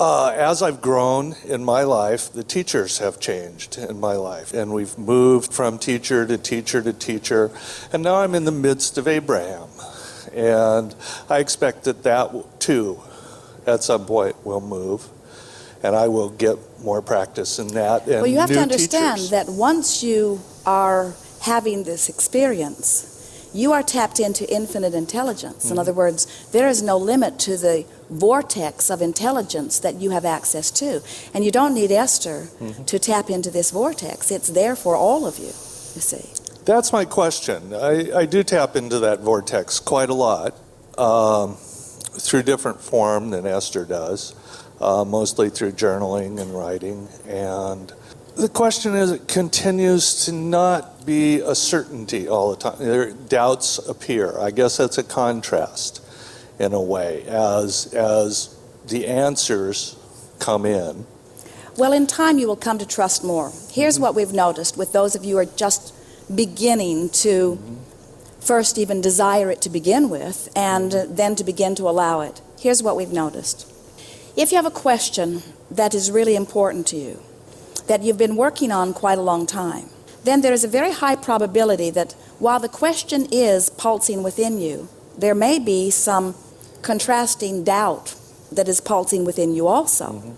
As I've grown in my life, the teachers have changed in my life. And we've moved from teacher to teacher to teacher. And now I'm in the midst of Abraham. And I expect that too, at some point, will move. And I will get more practice in that. And well, you have to understand teachers. that once you are having this experience, you are tapped into infinite intelligence. In other words, there is no limit to the vortex of intelligence that you have access to. And you don't need Esther to tap into this vortex. It's there for all of you, you see. That's my question. I do tap into that vortex quite a lot through different form than Esther does, mostly through journaling and writing. And the question is, it continues to not be a certainty all the time. Doubts appear. I guess that's a contrast in a way as the answers come in. Well, in time you will come to trust more. Here's what we've noticed with those of you who are just beginning to first even desire it to begin with and then to begin to allow it. Here's what we've noticed. If you have a question that is really important to you, that you've been working on quite a long time, then there is a very high probability that while the question is pulsing within you, there may be some contrasting doubt that is pulsing within you also.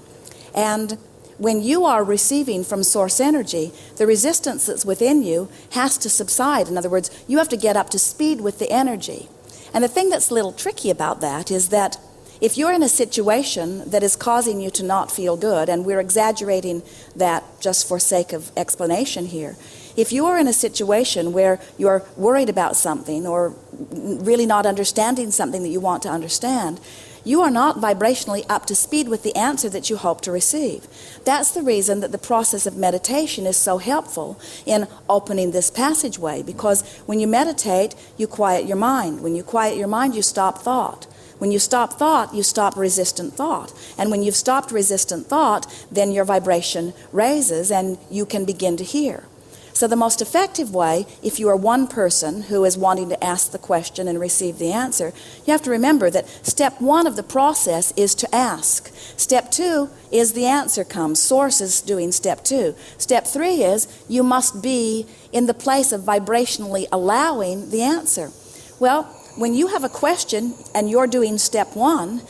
And when you are receiving from source energy, the resistance that's within you has to subside. In other words, you have to get up to speed with the energy. And the thing that's a little tricky about that is that if you're in a situation that is causing you to not feel good, and we're exaggerating that just for sake of explanation here, if you are in a situation where you're worried about something or really not understanding something that you want to understand, you are not vibrationally up to speed with the answer that you hope to receive. That's the reason that the process of meditation is so helpful in opening this passageway, because when you meditate, you quiet your mind. When you quiet your mind, you stop thought. When you stop thought, you stop resistant thought. And when you've stopped resistant thought, then your vibration raises and you can begin to hear. So the most effective way, if you are one person who is wanting to ask the question and receive the answer, you have to remember that step one of the process is to ask. Step two is the answer comes. Source is doing step two. Step three is you must be in the place of vibrationally allowing the answer. Well, when you have a question and you're doing step one,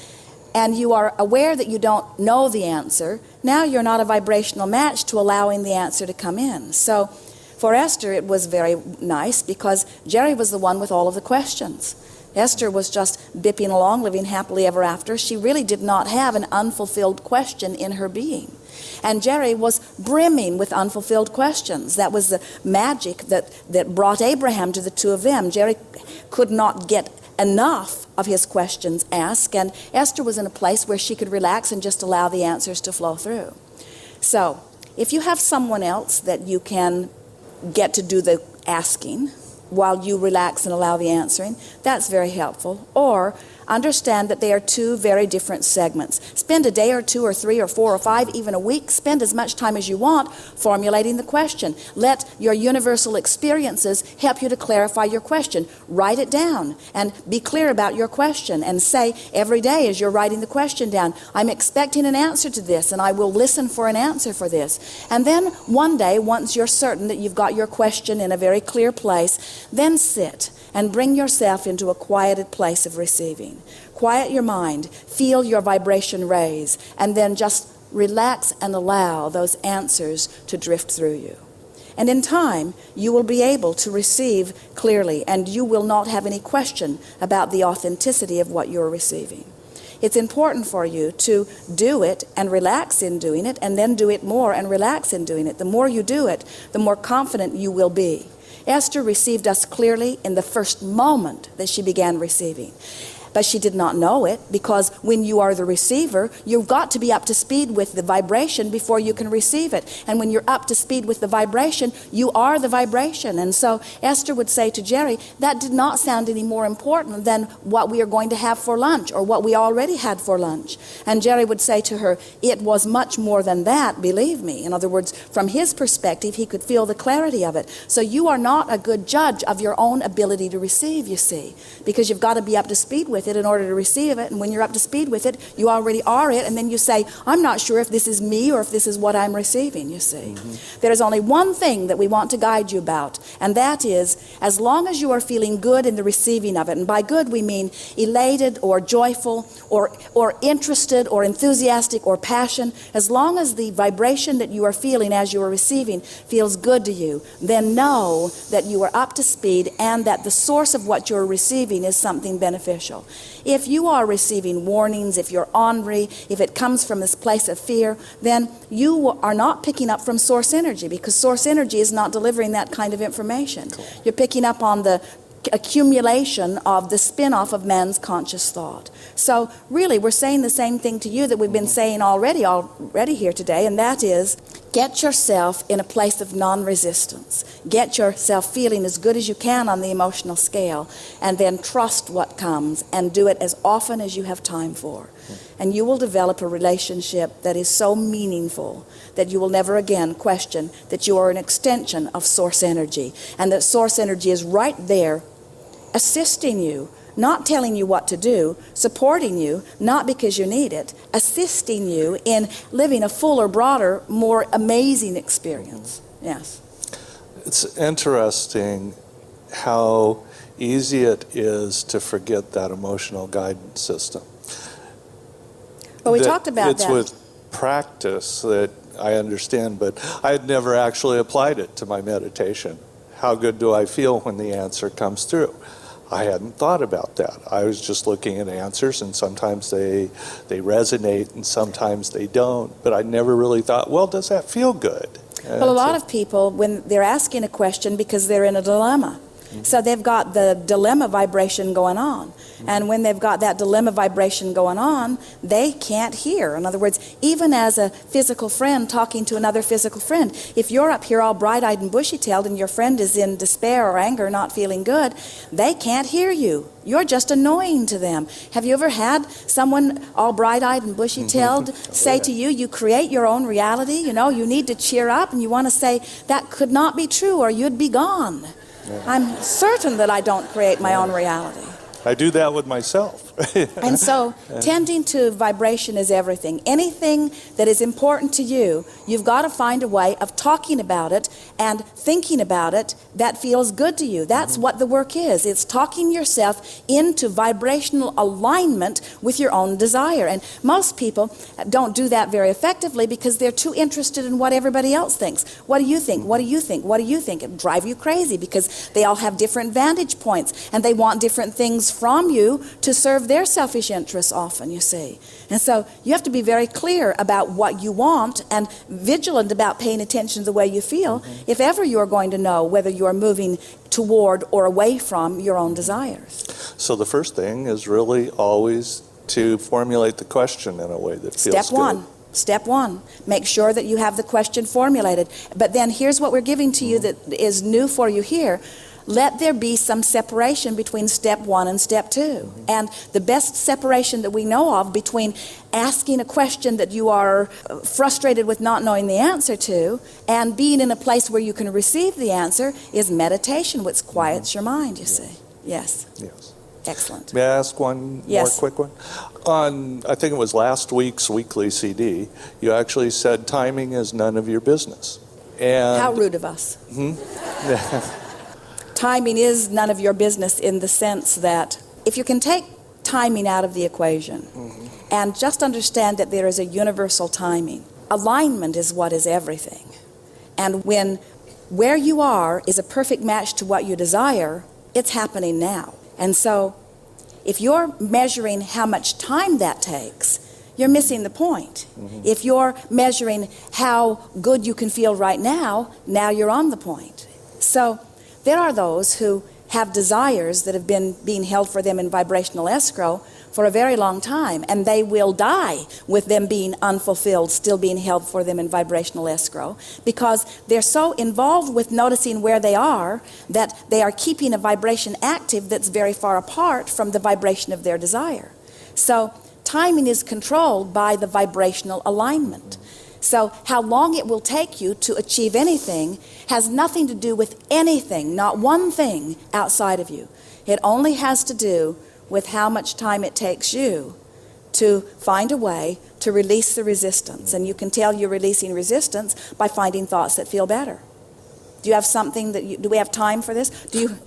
and you are aware that you don't know the answer, now you're not a vibrational match to allowing the answer to come in. So for Esther, it was very nice because Jerry was the one with all of the questions. Esther was just bipping along, living happily ever after. She really did not have an unfulfilled question in her being. And Jerry was brimming with unfulfilled questions. That was the magic that brought Abraham to the two of them. Jerry could not get enough of his questions asked, and Esther was in a place where she could relax and just allow the answers to flow through. So if you have someone else that you can get to do the asking while you relax and allow the answering, that's very helpful. Or understand that they are two very different segments. Spend a day or two or three or four or five, even a week. Spend as much time as you want formulating the question. Let your universal experiences help you to clarify your question. Write it down and be clear about your question, and say every day as you're writing the question down, I'm expecting an answer to this and I will listen for an answer for this. And then one day, once you're certain that you've got your question in a very clear place, then sit and bring yourself into a quieted place of receiving. Quiet your mind, feel your vibration raise, and then just relax and allow those answers to drift through you. And in time, you will be able to receive clearly, and you will not have any question about the authenticity of what you're receiving. It's important for you to do it and relax in doing it, and then do it more and relax in doing it. The more you do it, the more confident you will be. Esther received us clearly in the first moment that she began receiving. But she did not know it, because when you are the receiver, you've got to be up to speed with the vibration before you can receive it. And when you're up to speed with the vibration, you are the vibration. And so Esther would say to Jerry, that did not sound any more important than what we are going to have for lunch or what we already had for lunch. And Jerry would say to her, it was much more than that, believe me. In other words, from his perspective, he could feel the clarity of it. So you are not a good judge of your own ability to receive, you see, because you've got to be up to speed with with it in order to receive it. And when you're up to speed with it, you already are it. And then you say, I'm not sure if this is me or if this is what I'm receiving, you see. There is only one thing that we want to guide you about, and that is, as long as you are feeling good in the receiving of it, and by good we mean elated or joyful or interested or enthusiastic or passion, as long as the vibration that you are feeling as you are receiving feels good to you, then know that you are up to speed and that the source of what you're receiving is something beneficial. If you are receiving warnings, if you're ornery, if it comes from this place of fear, then you are not picking up from source energy, because source energy is not delivering that kind of information. You're picking up on the accumulation of the spin-off of man's conscious thought. So really, we're saying the same thing to you that we've been saying already here today, and that is, get yourself in a place of non-resistance. Get yourself feeling as good as you can on the emotional scale, and then trust what comes and do it as often as you have time for. And you will develop a relationship that is so meaningful that you will never again question that you are an extension of source energy, and that source energy is right there assisting you, not telling you what to do, supporting you, not because you need it, assisting you in living a fuller, broader, more amazing experience. Yes. It's interesting how easy it is to forget that emotional guidance system. Well, we talked about it's that. It's with practice that I understand, but I had never actually applied it to my meditation. How good do I feel when the answer comes through? I hadn't thought about that. I was just looking at answers, and sometimes they resonate and sometimes they don't. But I never really thought, well, does that feel good? Well, a lot of people, when they're asking a question because they're in a dilemma, so they've got the dilemma vibration going on. And when they've got that dilemma vibration going on, they can't hear. In other words, even as a physical friend talking to another physical friend, if you're up here all bright-eyed and bushy-tailed and your friend is in despair or anger, not feeling good, they can't hear you. You're just annoying to them. Have you ever had someone all bright-eyed and bushy-tailed say to you, you create your own reality, you need to cheer up, and you want to say, that could not be true or you'd be gone. I'm certain that I don't create my own reality. I do that with myself. And so tending to vibration is everything. Anything that is important to you, you've got to find a way of talking about it and thinking about it that feels good to you. That's what the work is. It's talking yourself into vibrational alignment with your own desire. And most people don't do that very effectively because they're too interested in what everybody else thinks. What do you think? What do you think? What do you think? It drives you crazy because they all have different vantage points and they want different things from you to serve their selfish interests often, you see. And so you have to be very clear about what you want and vigilant about paying attention to the way you feel if ever you are going to know whether you are moving toward or away from your own desires. So the first thing is really always to formulate the question in a way that feels good. Step one, make sure that you have the question formulated. But then here's what we're giving to you that is new for you here. Let there be some separation between step one and step two. And the best separation that we know of between asking a question that you are frustrated with not knowing the answer to and being in a place where you can receive the answer is meditation, which quiets your mind, you see. Yes. Yes. Excellent. May I ask one more quick one? On, I think it was last week's weekly CD, you actually said timing is none of your business. And how rude of us. Timing is none of your business in the sense that if you can take timing out of the equation and just understand that there is a universal timing, alignment is what is everything. And when where you are is a perfect match to what you desire, it's happening now. And so if you're measuring how much time that takes, you're missing the point. If you're measuring how good you can feel right now, now you're on the point. So there are those who have desires that have been being held for them in vibrational escrow for a very long time, and they will die with them being unfulfilled, still being held for them in vibrational escrow, because they're so involved with noticing where they are that they are keeping a vibration active that's very far apart from the vibration of their desire. So timing is controlled by the vibrational alignment. So how long it will take you to achieve anything has nothing to do with anything, not one thing outside of you. It only has to do with how much time it takes you to find a way to release the resistance. And you can tell you're releasing resistance by finding thoughts that feel better. Do you have something do we have time for this?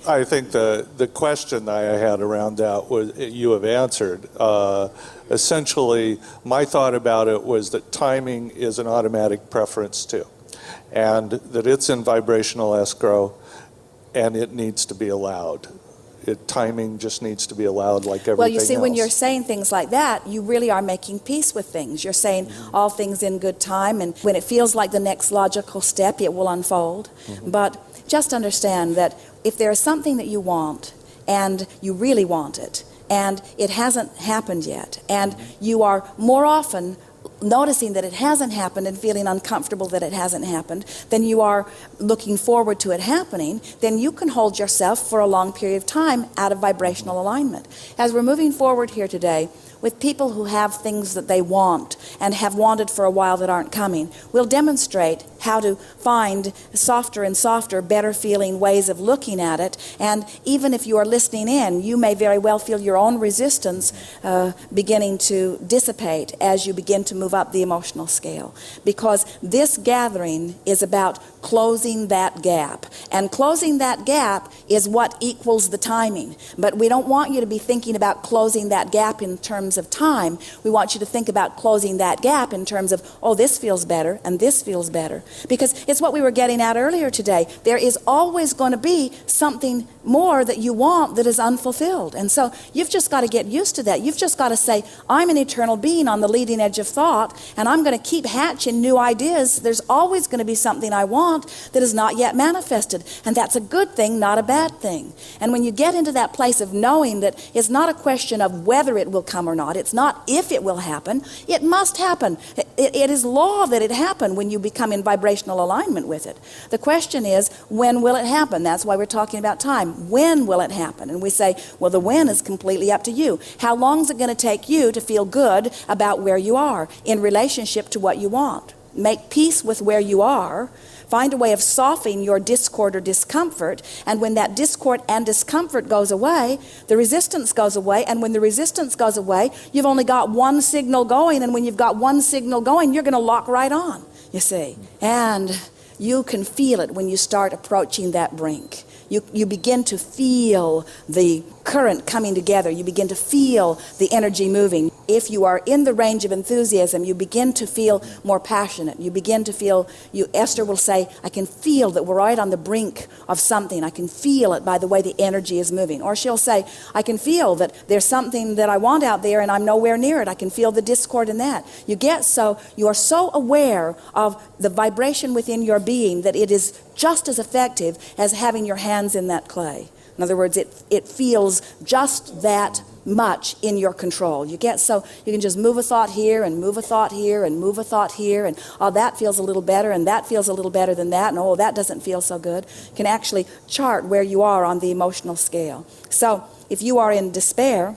I think the question I had around that was, you have answered. Essentially, my thought about it was that timing is an automatic preference too, and that it's in vibrational escrow, and it needs to be allowed. Timing just needs to be allowed like everything else. Well, you see, when you're saying things like that, you really are making peace with things. You're saying all things in good time, and when it feels like the next logical step, it will unfold. But just understand that if there is something that you want, and you really want it, and it hasn't happened yet, and you are more often noticing that it hasn't happened and feeling uncomfortable that it hasn't happened than you are looking forward to it happening, then you can hold yourself for a long period of time out of vibrational alignment. As we're moving forward here today, with people who have things that they want and have wanted for a while that aren't coming, we'll demonstrate how to find softer and softer, better feeling ways of looking at it. And even if you are listening in, you may very well feel your own resistance beginning to dissipate as you begin to move up the emotional scale. Because this gathering is about closing that gap. And closing that gap is what equals the timing. But we don't want you to be thinking about closing that gap in terms of time. We want you to think about closing that gap in terms of, oh, this feels better and this feels better. Because it's what we were getting at earlier today. There is always going to be something more that you want that is unfulfilled. And so you've just got to get used to that. You've just got to say, I'm an eternal being on the leading edge of thought, and I'm going to keep hatching new ideas. There's always going to be something I want that is not yet manifested. And that's a good thing, not a bad thing. And when you get into that place of knowing that it's not a question of whether it will come or not, it's not if it will happen, it must happen. It is law that it happen when you become in vibrational alignment with it. The question is, when will it happen? That's why we're talking about time. When will it happen? And we say, well, the when is completely up to you. How long is it going to take you to feel good about where you are in relationship to what you want? Make peace with where you are. Find a way of softening your discord or discomfort. And when that discord and discomfort goes away, the resistance goes away. And when the resistance goes away, you've only got one signal going. And when you've got one signal going, you're going to lock right on, you see. And you can feel it when you start approaching that brink. You begin to feel the current coming together. You begin to feel the energy moving. If you are in the range of enthusiasm, you begin to feel more passionate. You begin to feel, Esther will say, I can feel that we're right on the brink of something. I can feel it by the way the energy is moving. Or she'll say, I can feel that there's something that I want out there and I'm nowhere near it. I can feel the discord in that. You are so aware of the vibration within your being that it is just as effective as having your hands in that clay. In other words, it feels just that much in your control. You can just move a thought here and move a thought here and move a thought here, and oh, that feels a little better and that feels a little better than that, and oh, that doesn't feel so good. You can actually chart where you are on the emotional scale. So if you are in despair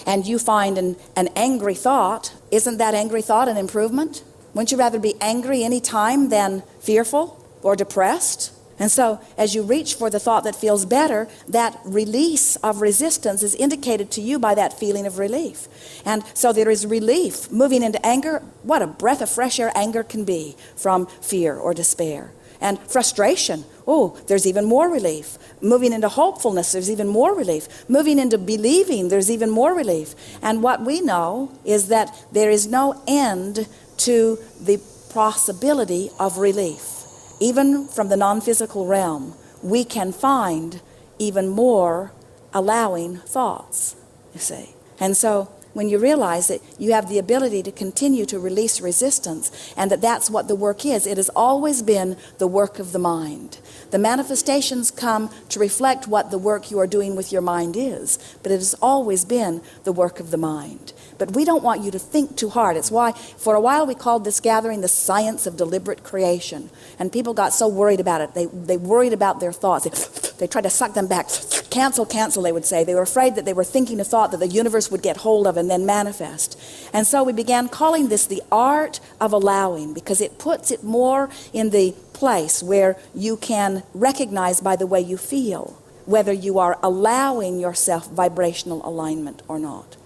and you find an angry thought, isn't that angry thought an improvement? Wouldn't you rather be angry any time than fearful or depressed? And so as you reach for the thought that feels better, that release of resistance is indicated to you by that feeling of relief. And so there is relief. Moving into anger, what a breath of fresh air anger can be from fear or despair. And frustration, oh, there's even more relief. Moving into hopefulness, there's even more relief. Moving into believing, there's even more relief. And what we know is that there is no end to the possibility of relief. Even from the non-physical realm, we can find even more allowing thoughts, you see. And so when you realize that you have the ability to continue to release resistance and that that's what the work is, it has always been the work of the mind. The manifestations come to reflect what the work you are doing with your mind is, but it has always been the work of the mind. But we don't want you to think too hard. It's why for a while we called this gathering the science of deliberate creation. And people got so worried about it. They worried about their thoughts. They tried to suck them back. Cancel, they would say. They were afraid that they were thinking a thought that the universe would get hold of and then manifest. And so we began calling this the art of allowing, because it puts it more in the place where you can recognize by the way you feel whether you are allowing yourself vibrational alignment or not.